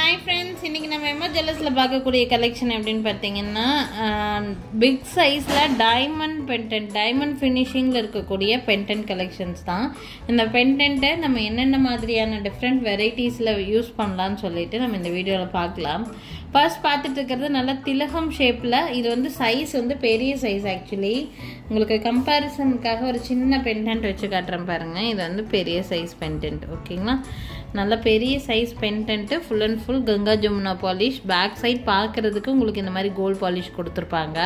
Hi friends, இன்னைக்கு நம்ம எம்மா ஜுவல்லர்ஸ்ல பார்க்கக்கூடிய கலெக்ஷன் எப்படின்னு பார்த்தீங்கன்னா பிக் சைஸ்ல டைமண்ட் பெண்டன்ட் டைமண்ட் ஃபினிஷிங்ல இருக்கக்கூடிய பெண்டன்ட் கலெக்ஷன்ஸ் தான். இந்த பெண்டன்ட்டை நம்ம என்னென்ன மாதிரியான டிஃப்ரெண்ட் வெரைட்டிஸ்ல யூஸ் பண்ணலாம்னு சொல்லிட்டு நம்ம இந்த வீடியோவில் பார்க்கலாம். ஃபர்ஸ்ட் பார்த்துட்டு இருக்கிறது நல்ல திலகம் ஷேப்பில். இது வந்து சைஸ் வந்து பெரிய சைஸ். ஆக்சுவலி உங்களுக்கு கம்பேரிசனுக்காக ஒரு சின்ன பெண்டன்ட் வச்சு காட்டுறேன் பாருங்கள். இது வந்து பெரிய சைஸ் பெண்டன்ட். ஓகேங்களா, நல்ல பெரிய size pendant, full and full Ganga Jamuna polish. Back side பார்க்குறதுக்கு உங்களுக்கு இந்த மாதிரி கோல்ட் பாலிஷ் கொடுத்துருப்பாங்க.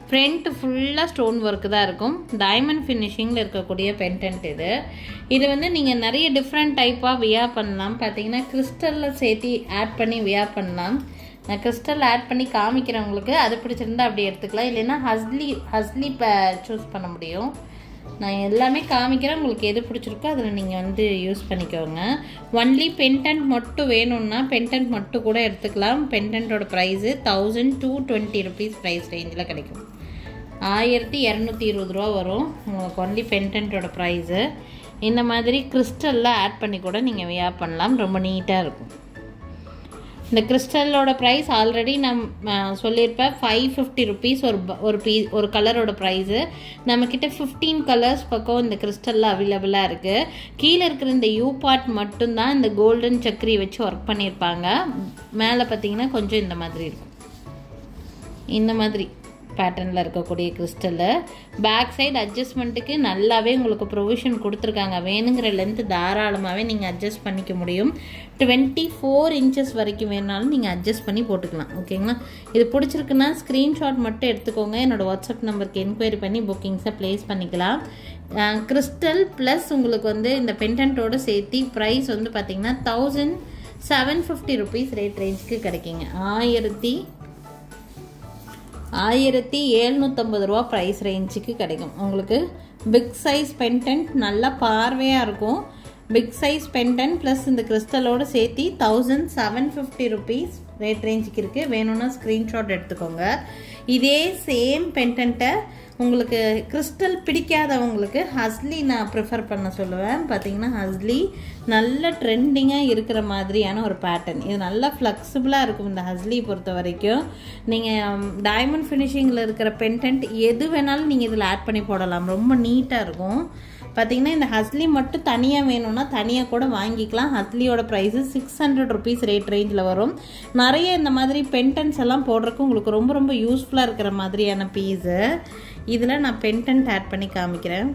ஃப்ரண்ட் ஃபுல்லாக ஸ்டோன் ஒர்க்கு தான் இருக்கும். டைமண்ட் ஃபினிஷிங்கில் இருக்கக்கூடிய பெண்டன்ட் இது. இது வந்து நீங்கள் நிறைய டிஃப்ரெண்ட் டைப்பாக வியர் பண்ணலாம். பார்த்தீங்கன்னா கிறிஸ்டலில் சேர்த்து ஆட் பண்ணி வியர் பண்ணலாம். நான் கிறிஸ்டல் ஆட் பண்ணி காமிக்கிறவங்களுக்கு அது பிடிச்சிருந்தா அப்படி எடுத்துக்கலாம். இல்லைன்னா ஹஸ்லி சூஸ் பண்ண முடியும். நான் எல்லாமே காமிக்கிறேன், உங்களுக்கு எது பிடிச்சிருக்கோ அதில் நீங்கள் வந்து யூஸ் பண்ணிக்கோங்க. ஒன்லி பெண்டன்ட் மட்டும் வேணும்னா பெண்டன்ட் மட்டும் கூட எடுத்துக்கலாம். பெண்டன்ட்டோட ப்ரைஸு 1220 ருபீஸ் ப்ரைஸ் ரேஞ்சில் கிடைக்கும். 1220 ரூபா வரும் உங்களுக்கு ஒன்லி பெண்டன்ட்டோட ப்ரைஸு. இந்த மாதிரி கிறிஸ்டலில் ஆட் பண்ணி கூட நீங்கள் வியர் பண்ணலாம். ரொம்ப நீட்டாக இருக்கும். இந்த கிறிஸ்டலோட ப்ரைஸ் ஆல்ரெடி நான் சொல்லியிருப்பேன். 550 ருபீஸ் ஒரு கலரோட ப்ரைஸு. நம்மக்கிட்ட 15 கலர்ஸ் பக்கம் இந்த கிறிஸ்டலில் அவைலபிளாக இருக்குது. கீழே இருக்கிற இந்த யூ பார்ட் மட்டும்தான் இந்த கோல்டன் சக்கரி வச்சு ஒர்க் பண்ணியிருப்பாங்க. மேலே பார்த்தீங்கன்னா கொஞ்சம் இந்த மாதிரி இருக்கும். இந்த மாதிரி பேட்டர்னில் இருக்கக்கூடிய கிறிஸ்டலு. பேக் சைடு அட்ஜஸ்ட்மெண்ட்டுக்கு நல்லாவே உங்களுக்கு ப்ரொவிஷன் கொடுத்துருக்காங்க. வேணுங்கிற லென்த்து தாராளமாகவே நீங்கள் அட்ஜஸ்ட் பண்ணிக்க முடியும். 24 இன்ச்சஸ் வரைக்கும் வேணாலும் நீங்கள் அட்ஜஸ்ட் பண்ணி போட்டுக்கலாம். ஓகேங்களா, இது பிடிச்சிருக்குன்னா ஸ்க்ரீன்ஷாட் மட்டும் எடுத்துக்கோங்க. என்னோடய வாட்ஸ்அப் நம்பருக்கு என்கொயரி பண்ணி புக்கிங்ஸை ப்ளேஸ் பண்ணிக்கலாம். கிறிஸ்டல் ப்ளஸ் உங்களுக்கு வந்து இந்த பெண்டன்ட்டோடு சேர்த்து ப்ரைஸ் வந்து பார்த்திங்கன்னா 1750 ருபீஸ் ரேட் ரேஞ்சுக்கு கிடைக்குங்க. 1750 ரூபா ப்ரைஸ் ரேஞ்சுக்கு கிடைக்கும் உங்களுக்கு. பிக் சைஸ் பெண்டன்ட் நல்லா பார்வையாக இருக்கும். பிக் சைஸ் பெண்டன்ட் ப்ளஸ் இந்த கிறிஸ்டலோடு சேர்த்து 1750 ருபீஸ் ரேட் ரேஞ்சுக்கு இருக்குது. வேணும்னா ஸ்க்ரீன்ஷாட் எடுத்துக்கோங்க. இதே சேம் பெண்டன்ட்டை உங்களுக்கு கிறிஸ்டல் பிடிக்காதவங்களுக்கு ஹஸ்லி நான் ப்ரிஃபர் பண்ண சொல்லுவேன். பார்த்தீங்கன்னா ஹஸ்லி நல்ல ட்ரெண்டிங்காக இருக்கிற மாதிரியான ஒரு பேட்டர்ன். இது நல்லா ஃப்ளெக்சிபிளாக இருக்கும். இந்த ஹஸ்லி பொறுத்த வரைக்கும் நீங்கள் டைமண்ட் ஃபினிஷிங்கில் இருக்கிற பெண்டன்ட் எது வேணாலும் நீங்கள் இதில் ஆட் பண்ணி போடலாம். ரொம்ப நீட்டாக இருக்கும். பார்த்தீங்கன்னா இந்த ஹஸ்லி மட்டும் தனியாக வேணும்னா தனியாக கூட வாங்கிக்கலாம். ஹஸ்லியோட ப்ரைஸு 600 ருபீஸ் ரேட் ரேஞ்சில் வரும். நிறைய இந்த மாதிரி பெண்டன்ட்ஸ் எல்லாம் போடுறதுக்கு உங்களுக்கு ரொம்ப ரொம்ப யூஸ்ஃபுல்லாக இருக்கிற மாதிரியான பீஸு. இதில் நான் பெண்டன்ட் ஆட் பண்ணி காமிக்கிறேன்.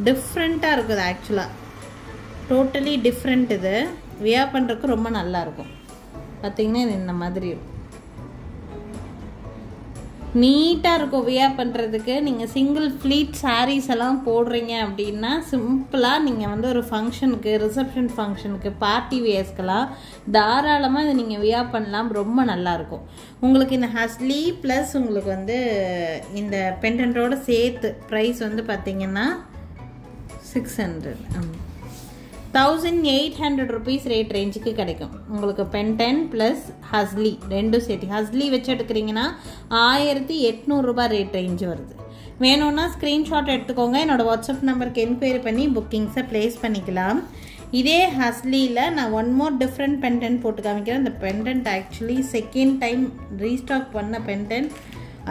டிஃப்ரெண்ட்டாக இருக்குது. ஆக்சுவலாக டோட்டலி டிஃப்ரெண்ட். இது வியர் பண்ணுறதுக்கு ரொம்ப நல்லாயிருக்கும். பார்த்தீங்கன்னா இது இந்த மாதிரி இருக்கும். நீட்டாக இருக்கும் வியர் பண்ணுறதுக்கு. நீங்கள் சிங்கிள் ஃப்ளீட் சாரீஸ் எல்லாம் போடுறீங்க அப்படின்னா சிம்பிளாக நீங்கள் வந்து ஒரு ஃபங்க்ஷனுக்கு, ரிசப்ஷன் ஃபங்க்ஷனுக்கு, பார்ட்டி வியர்ஸ்க்கெல்லாம் தாராளமாக இதை நீங்கள் வியர் பண்ணலாம். ரொம்ப நல்லாயிருக்கும். உங்களுக்கு இந்த ஹஸ்லி ப்ளஸ் உங்களுக்கு வந்து இந்த பெண்டன்ட்டோட சேர்த்து ப்ரைஸ் வந்து பார்த்தீங்கன்னா 1800 ருபீஸ் ரேட் ரேஞ்சுக்கு கிடைக்கும் உங்களுக்கு. பெண்டன்ட் ப்ளஸ் ஹஸ்லி ரெண்டும் சேர்த்து ஹஸ்லி வச்சு எடுக்கிறீங்கன்னா 1800 ரூபாய் ரேட் ரேஞ்சு வருது. வேணும்னா ஸ்க்ரீன்ஷாட் எடுத்துக்கோங்க. என்னோடய வாட்ஸ்அப் நம்பருக்கு என்கொயரி பண்ணி புக்கிங்ஸை ப்ளேஸ் பண்ணிக்கலாம். இதே ஹஸ்லியில் நான் ஒன் மோர் டிஃப்ரெண்ட் பெண்டன்ட் போட்டு காமிக்கிறேன். இந்த pendant actually second time restock பண்ண பெண்டன்ட்.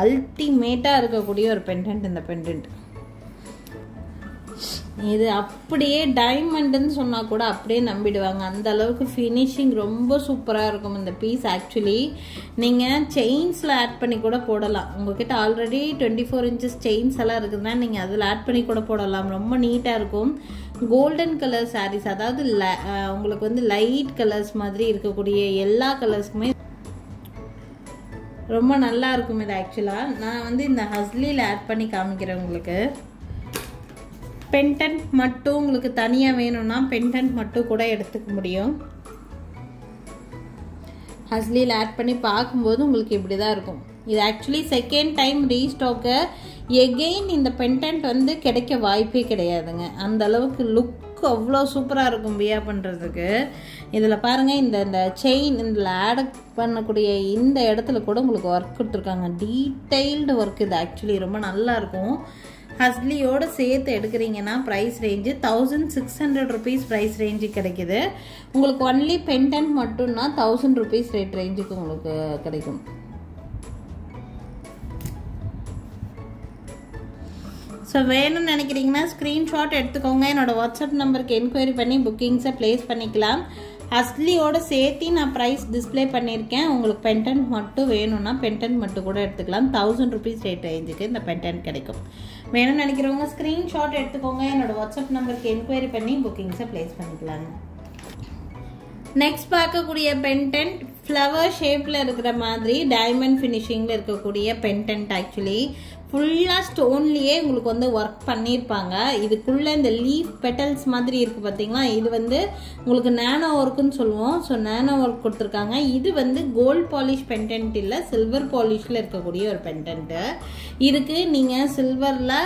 அல்டிமேட்டாக இருக்கக்கூடிய ஒரு பெண்டன்ட் இந்த பெண்டன்ட். இது அப்படியே டைமண்டுன்னு சொன்னால் கூட அப்படியே நம்பிடுவாங்க. அந்த அளவுக்கு ஃபினிஷிங் ரொம்ப சூப்பராக இருக்கும் இந்த பீஸ். ஆக்சுவலி நீங்கள் செயின்ஸில் ஆட் பண்ணி கூட போடலாம். உங்கள்கிட்ட ஆல்ரெடி 24 இன்ச்சஸ் செயின்ஸ் எல்லாம் இருக்குதுன்னா நீங்கள் அதில் ஆட் பண்ணி கூட போடலாம். ரொம்ப நீட்டாக இருக்கும். கோல்டன் கலர் சாரீஸ், அதாவது உங்களுக்கு வந்து லைட் கலர்ஸ் மாதிரி இருக்கக்கூடிய எல்லா கலர்ஸுக்குமே ரொம்ப நல்லா இருக்கும் இது. ஆக்சுவலாக நான் வந்து இந்த ஹஸ்லியில் ஆட் பண்ணி காமிக்கிறேன் உங்களுக்கு. பெண்டன்ட் மட்டும் உங்களுக்கு தனியாக வேணும்னா பெண்டன்ட் மட்டும் கூட எடுத்துக்க முடியும். ஹஸ்லியில் ஆட் பண்ணி பார்க்கும்போது உங்களுக்கு இப்படி தான் இருக்கும். இது actually second time restock. Again இந்த பெண்டன்ட் வந்து கிடைக்க வாய்ப்பே கிடையாதுங்க. அந்த அளவுக்கு லுக் அவ்வளோ சூப்பராக இருக்கும் வியர் பண்ணுறதுக்கு. இதில் பாருங்கள், இந்த செயின் இதில் ஆட் பண்ணக்கூடிய இந்த இடத்துல கூட உங்களுக்கு ஒர்க் கொடுத்துருக்காங்க. Detailed work. இது ஆக்சுவலி ரொம்ப நல்லாயிருக்கும். ஹஸ்லியோட சேர்த்து எடுக்கிறீங்கன்னா price range 1600 rupees price range கிடைக்குது. உங்களுக்கு ஒன்லி பெண்டன்ட் மட்டும்னா 1000 rupees ரேட் ரேஞ்சுக்கு உங்களுக்கு கிடைக்கும். ஸோ வேணும்னு நினைக்கிறீங்கன்னா ஸ்க்ரீன்ஷாட் எடுத்துக்கோங்க. என்னோட வாட்ஸ்அப் நம்பருக்கு என்கொயரி பண்ணி புக்கிங்ஸை ப்ளேஸ் பண்ணிக்கலாம். ஹஸ்லியோட சேர்த்து நான் ப்ரைஸ் டிஸ்பிளே பண்ணியிருக்கேன். உங்களுக்கு பெண்டன்ட் மட்டும் வேணும்னா பெண்டன்ட் மட்டும் கூட எடுத்துக்கலாம். 1000 rupees ரேட் ரேஞ்சுக்கு இந்த பெண்டன்ட் கிடைக்கும். வேணும்னு நினைக்கிறவங்க ஸ்க்ரீன்ஷாட் எடுத்துக்கோங்க. என்னோட வாட்ஸ்அப் நம்பருக்கு என்கொயரி பண்ணி புக்கிங்ஸை ப்ளேஸ் பண்ணிக்கலாங்க. நெக்ஸ்ட் பார்க்கக்கூடிய பெண்டன்ட் ஃப்ளவர் ஷேப்பில் இருக்கிற மாதிரி டைமண்ட் ஃபினிஷிங்கில் இருக்கக்கூடிய பெண்டன்ட். ஆக்சுவலி ஃபுல்லாக ஸ்டோன்லேயே உங்களுக்கு வந்து ஒர்க் பண்ணியிருப்பாங்க. இதுக்குள்ளே இந்த லீஃப் பெட்டல்ஸ் மாதிரி இருக்குது பார்த்தீங்களா, இது வந்து உங்களுக்கு நேனோ ஒர்க்குன்னு சொல்லுவோம். ஸோ நேனோ ஒர்க் கொடுத்துருக்காங்க. இது வந்து கோல்ட் பாலிஷ் பெண்டன்ட் இல்லை, சில்வர் பாலிஷில் இருக்கக்கூடிய ஒரு பெண்டன்ட்டு. இதுக்கு நீங்கள் சில்வரில்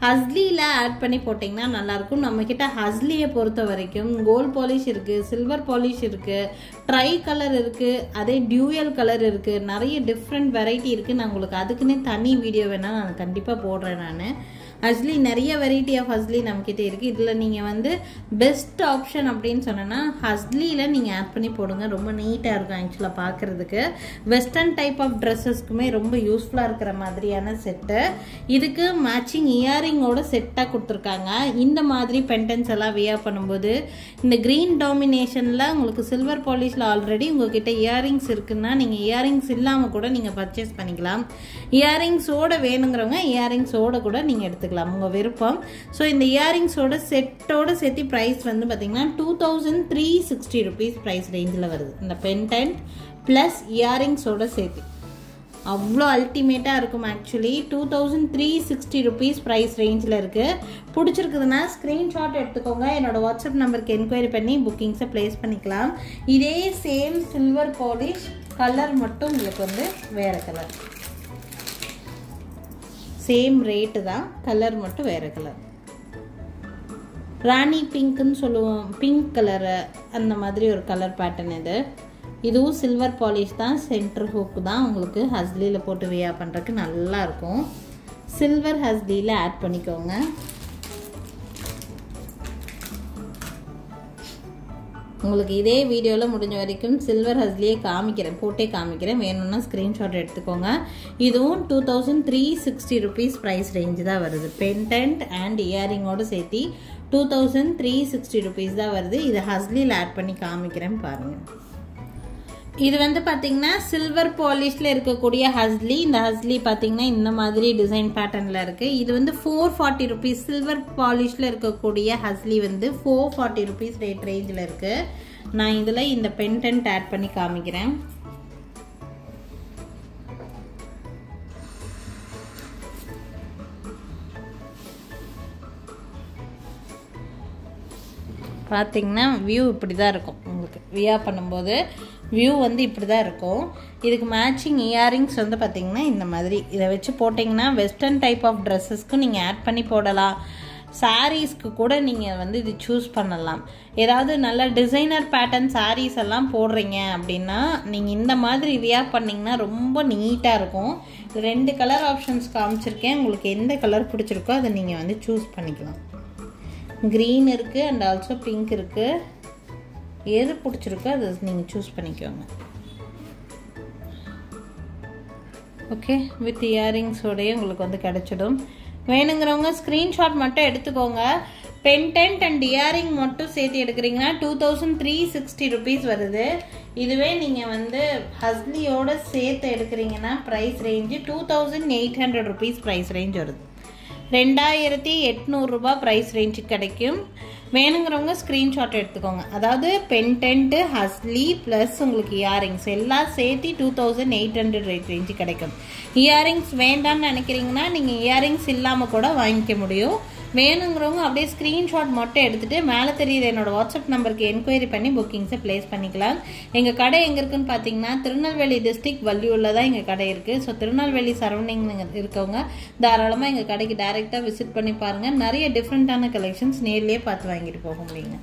ஹஸ்லியில் ஆட் பண்ணி போட்டிங்கன்னா நல்லாயிருக்கும். நம்மக்கிட்ட ஹஸ்லியை பொறுத்த வரைக்கும் கோல்ட் பாலிஷ் இருக்குது, சில்வர் பாலிஷ் இருக்குது, ட்ரை கலர் இருக்குது, அதே டியூயல் கலர் இருக்குது, நிறைய டிஃப்ரெண்ட் வெரைட்டி இருக்குது. நான் உங்களுக்கு அதுக்குன்னே தனி வீடியோ வேணால் நான் கண்டிப்பாக போடுறேன். நான் ஹஸ்லி நிறைய வெரைட்டி ஆஃப் ஹஸ்லி நம்மக்கிட்ட இருக்குது. இதில் நீங்கள் வந்து பெஸ்ட் ஆப்ஷன் அப்படின்னு சொன்னேன்னா ஹஸ்லியில் நீங்கள் ஆட் பண்ணி போடுங்க. ரொம்ப நீட்டாக இருக்கும் ஆக்சுவலாக பார்க்குறதுக்கு. வெஸ்டர்ன் டைப் ஆஃப் ட்ரெஸ்ஸஸ்க்குமே ரொம்ப யூஸ்ஃபுல்லாக இருக்கிற மாதிரியான செட்டு. இதுக்கு மேட்சிங் இயரிங்கோட செட்டாக கொடுத்துருக்காங்க. இந்த மாதிரி பெண்டன்ஸ் எல்லாம் வியர் பண்ணும்போது இந்த க்ரீன் டாமினேஷனில் உங்களுக்கு சில்வர் பாலிஷில் ஆல்ரெடி உங்ககிட்ட இயரிங்ஸ் இருக்குன்னா நீங்கள் இயரிங்ஸ் இல்லாமல் கூட நீங்கள் பர்ச்சேஸ் பண்ணிக்கலாம். இயரிங்ஸோட வேணுங்கிறவங்க இயரிங்ஸோட கூட நீங்கள் எடுத்துக்கலாம், உங்க விருப்பம். ஸோ இந்த இயரிங்ஸோட செட்டோட சேர்த்து ப்ரைஸ் வந்து பார்த்தீங்கன்னா 2360 rupees ப்ரைஸ் ரேஞ்சில் வருது. இந்த பெண்டன்ட் ப்ளஸ் இயரிங்ஸோட சேர்த்து அவ்வளோ அல்டிமேட்டாக இருக்கும். ஆக்சுவலி 2360 rupees ப்ரைஸ் ரேஞ்சில் இருக்குது. பிடிச்சிருக்குதுன்னா ஸ்க்ரீன்ஷாட் எடுத்துக்கோங்க. என்னோட வாட்ஸ்அப் நம்பருக்கு என்கொயரி பண்ணி புக்கிங்ஸை ப்ளேஸ் பண்ணிக்கலாம். இதே சேம் சில்வர் பாலிஷ், கலர் மட்டும் உங்களுக்கு வந்து வேறு கலர், சேம் ரேட்டு தான், கலர் மட்டும் வேறு கலர். ராணி பிங்க்னு சொல்லுவோம், பிங்க் கலரு, அந்த மாதிரி ஒரு கலர் பேட்டர்ன் இது. இதுவும் சில்வர் பாலிஷ் தான், சென்டர் ஹூக்கு தான். உங்களுக்கு ஹஸ்லியில் போட்டு வியர் பண்ணுறதுக்கு நல்லாயிருக்கும். சில்வர் ஹஸ்லியில் ஆட் பண்ணிக்கோங்க. உங்களுக்கு இதே வீடியோவில் முடிஞ்ச வரைக்கும் சில்வர் ஹஸ்லியே காமிக்கிறேன், போட்டே காமிக்கிறேன். வேணும்னா ஸ்க்ரீன்ஷாட் எடுத்துக்கோங்க. இதுவும் 2360 rupees ப்ரைஸ் ரேஞ்சு தான் வருது. பெண்டன்ட் அண்ட் இயரிங்கோடு சேர்த்து 2360 rupees தான் வருது. இதை ஹஸ்லியில் ஆட் பண்ணி காமிக்கிறேன் பாருங்கள். இது வந்து பார்த்தீங்கன்னா சில்வர் பாலிஷில் இருக்கக்கூடிய ஹஸ்லி. இந்த ஹஸ்லி பார்த்தீங்கன்னா இந்த மாதிரி டிசைன் பேட்டர்னில் இருக்குது. இது வந்து 440 rupees. சில்வர் பாலிஷில் இருக்கக்கூடிய ஹஸ்லி வந்து 440 rupees ரேட் ரேஞ்சில் இருக்குது. நான் இதில் இந்த பெண்டன்ட் ஆட் பண்ணி காமிக்கிறேன். பார்த்தீங்கன்னா வியூ இப்படி தான் இருக்கும். உங்களுக்கு வியர் பண்ணும்போது வியூ வந்து இப்படி தான் இருக்கும். இதுக்கு மேட்சிங் இயரிங்ஸ் வந்து பார்த்தீங்கன்னா இந்த மாதிரி இதை வச்சு போட்டிங்கன்னா வெஸ்டர்ன் டைப் ஆஃப் ட்ரெஸ்ஸஸ்க்கு நீங்கள் ஆட் பண்ணி போடலாம். சாரீஸ்க்கு கூட நீங்கள் வந்து இது சூஸ் பண்ணலாம். ஏதாவது நல்ல டிசைனர் பேட்டர்ன் சாரீஸ் எல்லாம் போடுறீங்க அப்படின்னா நீங்கள் இந்த மாதிரி வியர் பண்ணிங்கன்னா ரொம்ப நீட்டாக இருக்கும். 2 கலர் ஆப்ஷன்ஸ் காமிச்சிருக்கேன். உங்களுக்கு எந்த கலர் பிடிச்சிருக்கோ அதை நீங்கள் வந்து சூஸ் பண்ணிக்கலாம். க்ரீன் இருக்குது அண்ட் ஆல்சோ பிங்க் இருக்குது. எது பிடிச்சிருக்கோ அதை நீங்கள் சூஸ் பண்ணிக்கோங்க. ஓகே, வித் இயரிங்ஸோடையே உங்களுக்கு வந்து கிடச்சிடும். வேணுங்கிறவங்க ஸ்க்ரீன்ஷாட் மட்டும் எடுத்துக்கோங்க. பெண்டன்ட் அண்ட் இயரிங் மட்டும் சேர்த்து எடுக்கிறீங்கன்னா 2360 rupees வருது. இதுவே நீங்கள் வந்து ஹஸ்லியோட சேர்த்து எடுக்கிறீங்கன்னா price range 2800 rupees price range வருது. 2800 ரூபாய் ப்ரைஸ் ரேஞ்சுக்கு கிடைக்கும். வேணுங்கிறவங்க ஸ்க்ரீன்ஷாட் எடுத்துக்கோங்க. அதாவது பெண்டன்ட்டு, ஹஸ்லி ப்ளஸ் உங்களுக்கு இயரிங்ஸ் எல்லாம் சேர்த்து 2800 ரேட் ரேஞ்சு கிடைக்கும். இயரிங்ஸ் வேண்டாம்னு நினைக்கிறீங்கன்னா நீங்கள் இயரிங்ஸ் இல்லாமல் கூட வாங்கிக்க முடியும். வேணுங்கிறவங்க அப்படியே ஸ்க்ரீன்ஷாட் மட்டும் எடுத்துகிட்டு மேலே தெரியுது என்னோட வாட்ஸ்அப் நம்பருக்கு என்கொயரி பண்ணி புக்கிங்ஸை ப்ளேஸ் பண்ணிக்கலாம். எங்கள் கடை எங்கே இருக்குன்னு பார்த்தீங்கன்னா திருநெல்வேலி டிஸ்ட்ரிக்ட் வள்ளியூரில் தான் எங்கள் கடை இருக்குது. ஸோ திருநெல்வேலி சரௌண்டிங் இருக்கவங்க தாராளமாக எங்கள் கடைக்கு டைரெக்டாக விசிட் பண்ணி பாருங்கள். நிறைய டிஃப்ரெண்ட்டான கலெக்ஷன்ஸ் நேர்லேயே பார்த்து வாங்கிட்டு போக முடியுங்க.